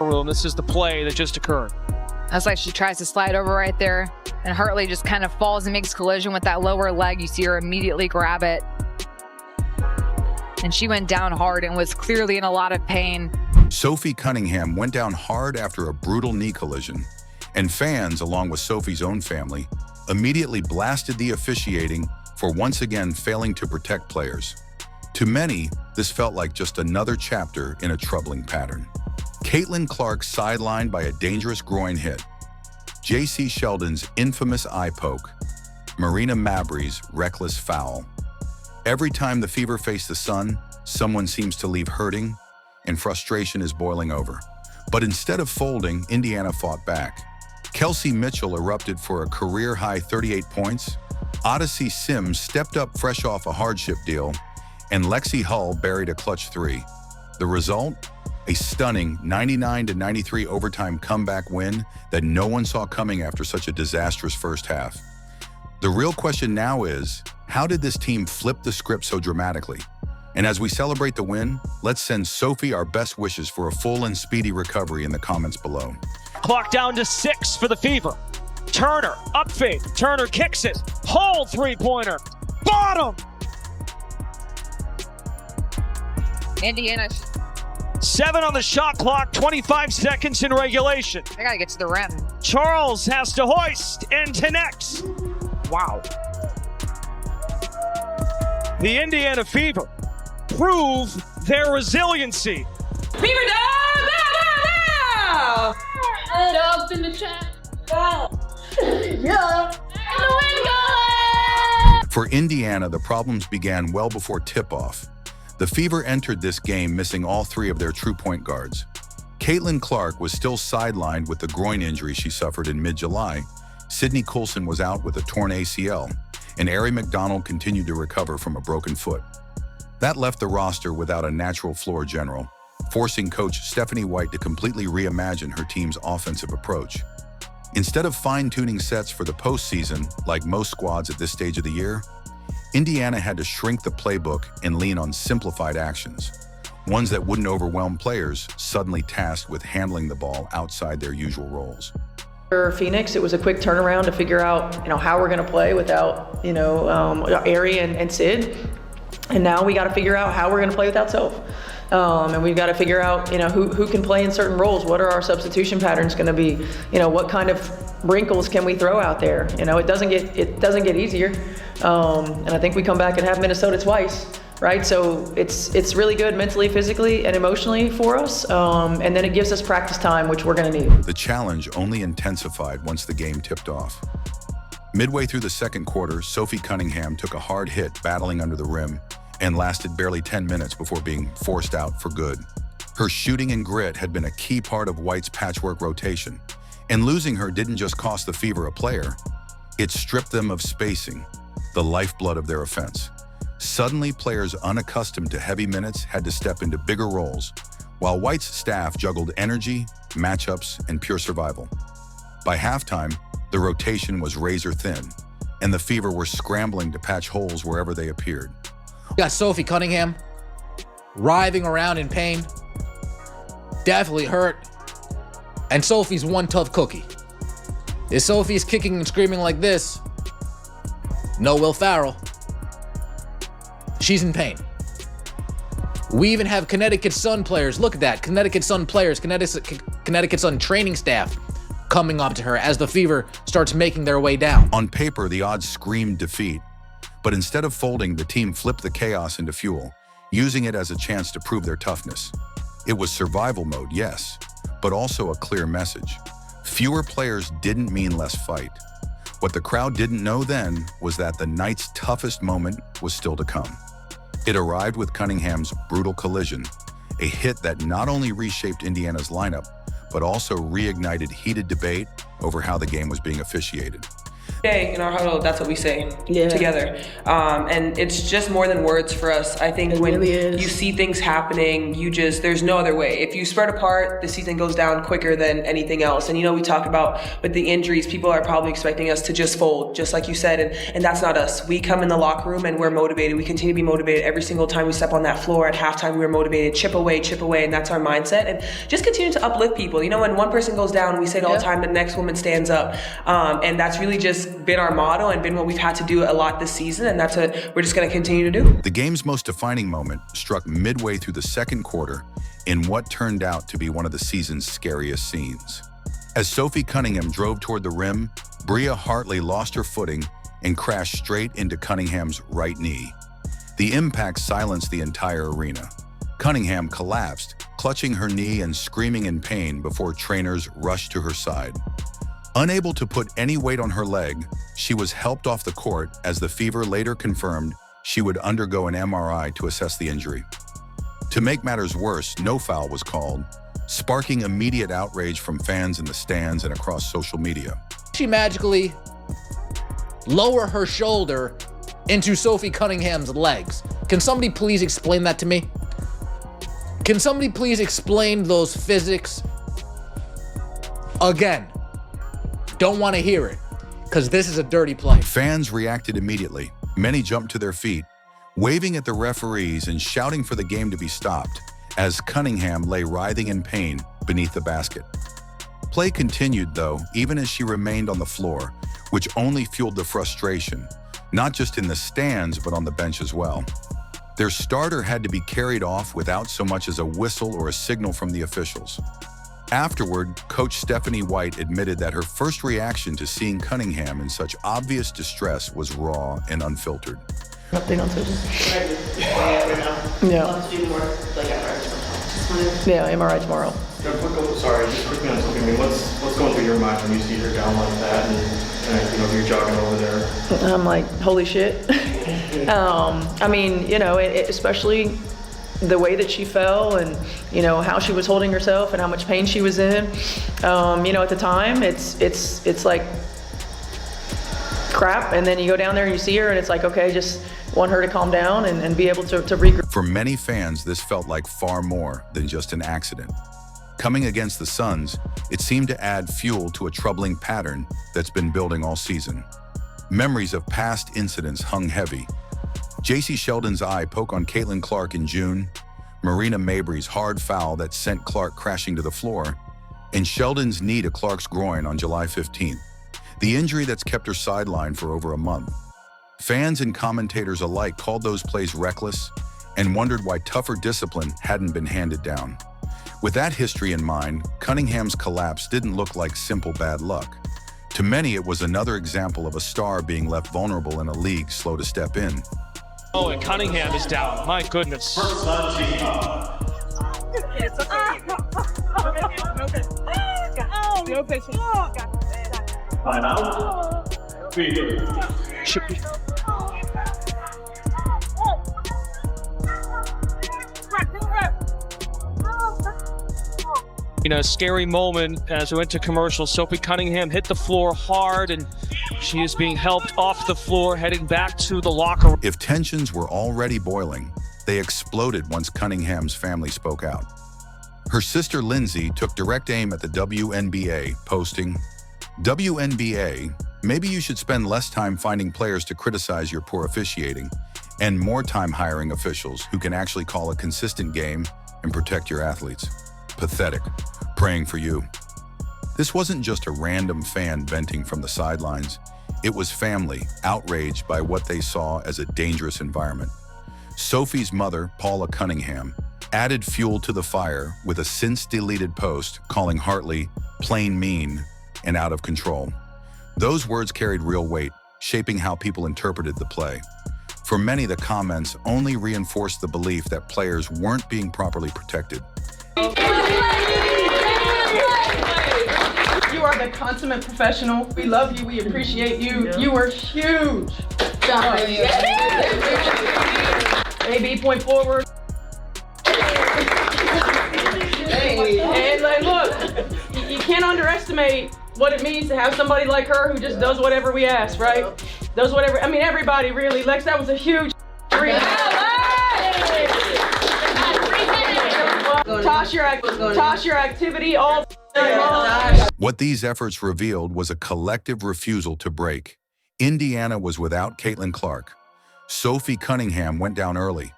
room. This is the play that just occurred. That's like she tries to slide over right there, and Hartley just kind of falls and makes collision with that lower leg. You see her immediately grab it. And she went down hard and was clearly in a lot of pain. Sophie Cunningham went down hard after a brutal knee collision, and fans, along with Sophie's own family, immediately blasted the officiating for once again failing to protect players. To many, this felt like just another chapter in a troubling pattern. Caitlin Clark sidelined by a dangerous groin hit, J.C. Sheldon's infamous eye poke, Marina Mabrey's reckless foul. Every time the Fever face the Sun, someone seems to leave hurting, and frustration is boiling over. But instead of folding, Indiana fought back. Kelsey Mitchell erupted for a career-high 38 points, Odyssey Sims stepped up fresh off a hardship deal, and Lexi Hull buried a clutch three. The result? A stunning 99-93 overtime comeback win that no one saw coming after such a disastrous first half. The real question now is, how did this team flip the script so dramatically? And as we celebrate the win, let's send Sophie our best wishes for a full and speedy recovery in the comments below. Clock down to 6 for the Fever. Turner, up fade. Turner kicks it. Hull three-pointer. Bottom! Indiana, 7 on the shot clock, 25 seconds in regulation. I gotta get to the rim. Charles has to hoist and connects. Wow. The Indiana Fever prove their resiliency. Fever dog! Wow! Dogs in the chat. Wow. Yeah. For Indiana, the problems began well before tip-off. The Fever entered this game missing all 3 of their true point guards. Caitlin Clark was still sidelined with the groin injury she suffered in mid-July. Sydney Coulson was out with a torn ACL, and Ari McDonald continued to recover from a broken foot. That left the roster without a natural floor general, forcing coach Stephanie White to completely reimagine her team's offensive approach. Instead of fine-tuning sets for the postseason, like most squads at this stage of the year, Indiana had to shrink the playbook and lean on simplified actions, ones that wouldn't overwhelm players suddenly tasked with handling the ball outside their usual roles. For Phoenix, it was a quick turnaround to figure out, how we're going to play without, Ari and Sid. And now we got to figure out how we're going to play without Soph. And we've got to figure out, who can play in certain roles. What are our substitution patterns going to be? What kind of wrinkles can we throw out there? It doesn't get easier. And I think we come back and have Minnesota twice, right? So it's really good mentally, physically, and emotionally for us. And then it gives us practice time, which we're going to need. The challenge only intensified once the game tipped off. Midway through the second quarter, Sophie Cunningham took a hard hit battling under the rim and lasted barely 10 minutes before being forced out for good. Her shooting and grit had been a key part of White's patchwork rotation, and losing her didn't just cost the Fever a player, it stripped them of spacing, the lifeblood of their offense. Suddenly, players unaccustomed to heavy minutes had to step into bigger roles, while White's staff juggled energy, matchups, and pure survival. By halftime, the rotation was razor thin, and the Fever were scrambling to patch holes wherever they appeared. You got Sophie Cunningham writhing around in pain, definitely hurt, and Sophie's one tough cookie. If Sophie's kicking and screaming like this, no Will Farrell. She's in pain. We even have Connecticut Sun players, look at that, Connecticut Sun players, Connecticut Sun training staff coming up to her as the Fever starts making their way down. On paper, the odds screamed defeat, but instead of folding, the team flipped the chaos into fuel, using it as a chance to prove their toughness. It was survival mode, yes, but also a clear message. Fewer players didn't mean less fight. What the crowd didn't know then was that the night's toughest moment was still to come. It arrived with Cunningham's brutal collision, a hit that not only reshaped Indiana's lineup, but also reignited heated debate over how the game was being officiated. In our huddle, that's what we say together. And it's just more than words for us. I think when you see things happening, there's no other way. If you spread apart, the season goes down quicker than anything else. And we talk about with the injuries, people are probably expecting us to just fold, just like you said, and that's not us. We come in the locker room and we're motivated. We continue to be motivated every single time we step on that floor. At halftime, we're motivated, chip away, and that's our mindset. And just continue to uplift people. When one person goes down, we say it all the time, the next woman stands up. And that's really just been our motto and been what we've had to do a lot this season, and that's what we're just going to continue to do. The game's most defining moment struck midway through the second quarter in what turned out to be one of the season's scariest scenes. As Sophie Cunningham drove toward the rim, Bria Hartley lost her footing and crashed straight into Cunningham's right knee. The impact silenced the entire arena. Cunningham collapsed, clutching her knee and screaming in pain before trainers rushed to her side. Unable to put any weight on her leg, she was helped off the court as the Fever later confirmed she would undergo an MRI to assess the injury. To make matters worse, no foul was called, sparking immediate outrage from fans in the stands and across social media. She magically lower her shoulder into Sophie Cunningham's legs. Can somebody please explain that to me? Can somebody please explain those physics again? Don't want to hear it, because this is a dirty play. Fans reacted immediately. Many jumped to their feet, waving at the referees and shouting for the game to be stopped as Cunningham lay writhing in pain beneath the basket. Play continued, though, even as she remained on the floor, which only fueled the frustration, not just in the stands, but on the bench as well. Their starter had to be carried off without so much as a whistle or a signal from the officials. Afterward, Coach Stephanie White admitted that her first reaction to seeing Cunningham in such obvious distress was raw and unfiltered. Nothing on social. Yeah, MRI tomorrow. Sorry, just quickly on something. What's going through your mind when you see her down like that and you're jogging over there? I'm like, holy shit. I mean, especially the way that she fell and, how she was holding herself and how much pain she was in. At the time, it's like crap. And then you go down there and you see her and it's like, okay, just want her to calm down and be able to regroup. For many fans, this felt like far more than just an accident. Coming against the Suns, it seemed to add fuel to a troubling pattern that's been building all season. Memories of past incidents hung heavy. J.C. Sheldon's eye poke on Caitlin Clark in June, Marina Mabry's hard foul that sent Clark crashing to the floor, and Sheldon's knee to Clark's groin on July 15th, the injury that's kept her sidelined for over a month. Fans and commentators alike called those plays reckless and wondered why tougher discipline hadn't been handed down. With that history in mind, Cunningham's collapse didn't look like simple bad luck. To many, it was another example of a star being left vulnerable in a league slow to step in. Oh, and Cunningham is down. My goodness. Should be. Scary moment as we went to commercial. Sophie Cunningham hit the floor hard and she is being helped off the floor, heading back to the locker room. If tensions were already boiling, they exploded once Cunningham's family spoke out. Her sister Lindsay took direct aim at the WNBA, posting, "WNBA, maybe you should spend less time finding players to criticize your poor officiating and more time hiring officials who can actually call a consistent game and protect your athletes. Pathetic. Praying for you." This wasn't just a random fan venting from the sidelines. It was family, outraged by what they saw as a dangerous environment. Sophie's mother, Paula Cunningham, added fuel to the fire with a since-deleted post calling Hartley plain mean and out of control. Those words carried real weight, shaping how people interpreted the play. For many, the comments only reinforced the belief that players weren't being properly protected. You are the consummate professional. We love you. We appreciate you. You were huge. AB, point forward. And look, you can't underestimate what it means to have somebody like her who just does whatever we ask, right? Does whatever, I mean, everybody really. Lex, that was a huge dream. Toss your activity all night long. What these efforts revealed was a collective refusal to break. Indiana was without Caitlin Clark. Sophie Cunningham went down early.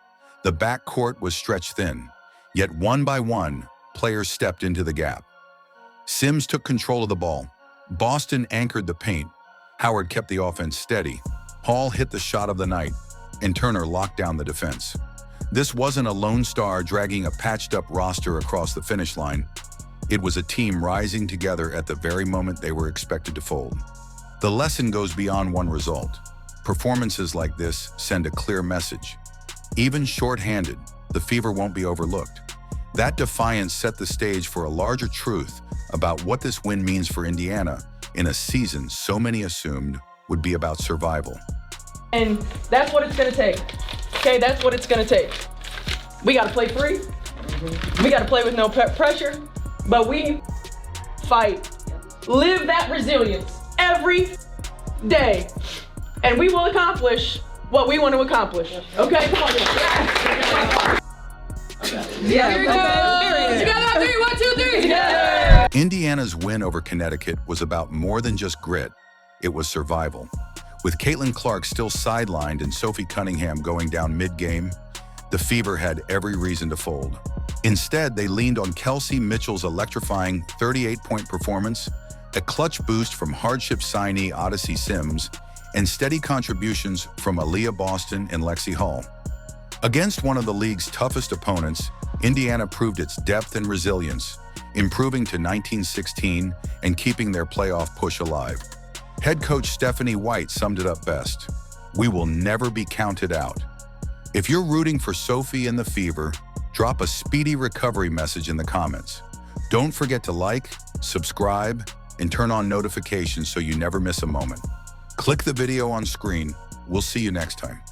The backcourt was stretched thin. Yet one by one, players stepped into the gap. Sims took control of the ball. Boston anchored the paint. Howard kept the offense steady. Hall hit the shot of the night, and Turner locked down the defense. This wasn't a lone star dragging a patched-up roster across the finish line. It was a team rising together at the very moment they were expected to fold. The lesson goes beyond one result. Performances like this send a clear message. Even short-handed, the Fever won't be overlooked. That defiance set the stage for a larger truth about what this win means for Indiana in a season so many assumed would be about survival. And that's what it's gonna take. Okay, that's what it's gonna take. We gotta play free. We gotta play with no pressure, but we fight. Live that resilience every day, and we will accomplish what we want to accomplish. Okay, come on. Yeah. Here we go. Together, 3, 1, 2, 3. Together. Indiana's win over Connecticut was about more than just grit. It was survival. With Caitlin Clark still sidelined and Sophie Cunningham going down mid-game, the Fever had every reason to fold. Instead, they leaned on Kelsey Mitchell's electrifying 38-point performance, a clutch boost from hardship signee Odyssey Sims, and steady contributions from Aaliyah Boston and Lexi Hull. Against one of the league's toughest opponents, Indiana proved its depth and resilience, improving to 19-16 and keeping their playoff push alive. Head coach Stephanie White summed it up best: "We will never be counted out." If you're rooting for Sophie and the Fever, drop a speedy recovery message in the comments. Don't forget to like, subscribe, and turn on notifications so you never miss a moment. Click the video on screen. We'll see you next time.